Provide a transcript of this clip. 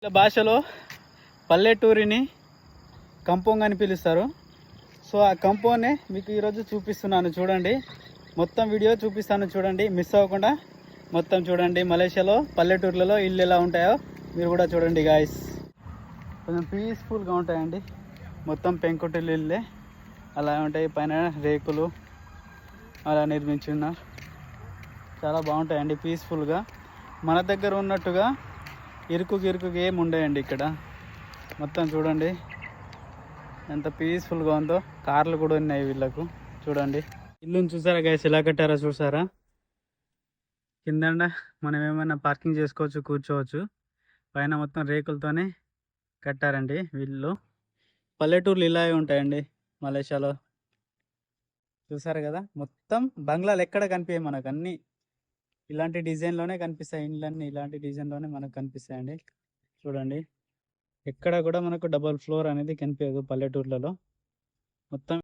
వీళ్ళ భాషలో పల్లెటూరిని కంపౌండ్ అని పిలుస్తారు. సో ఆ కంపౌండ్నే మీకు ఈరోజు చూపిస్తున్నాను చూడండి. మొత్తం వీడియో చూపిస్తాను చూడండి, మిస్ అవ్వకుండా మొత్తం చూడండి. మలేషియాలో పల్లెటూర్లలో ఇల్లు ఎలా ఉంటాయో మీరు కూడా చూడండి గాయస్. కొంచెం పీస్ఫుల్గా ఉంటాయండి. మొత్తం పెంకుటిల్లు ఇల్లే అలా ఉంటాయి, పైన రేకులు అలా నిర్మించున్నారు. చాలా బాగుంటాయండి పీస్ఫుల్గా. మన దగ్గర ఉన్నట్టుగా ఇరుకు ఏమి ఉండయండి ఇక్కడ. మొత్తం చూడండి ఎంత పీస్ఫుల్గా ఉందో. కార్లు కూడా ఉన్నాయి వీళ్ళకు. చూడండి ఇల్లుని చూసారా గైస్, ఎలా కట్టారో చూసారా. కింద మనం ఏమైనా పార్కింగ్ చేసుకోవచ్చు, కూర్చోవచ్చు. పైన మొత్తం రేకులతోనే కట్టారండి వీళ్ళు. పల్లెటూర్లు ఇలాగే ఉంటాయండి మలేషియాలో. చూసారు కదా, మొత్తం బంగ్లాలు ఎక్కడ కనిపించాయి మనకు, అన్నీ ఇలాంటి డిజైన్లోనే కనిపిస్తాయి. ఇండ్లన్నీ ఇలాంటి డిజైన్లోనే మనకు కనిపిస్తాయండి. చూడండి ఎక్కడ కూడా మనకు డబల్ ఫ్లోర్ అనేది కనిపించదు పల్లెటూర్లలో. మొత్తం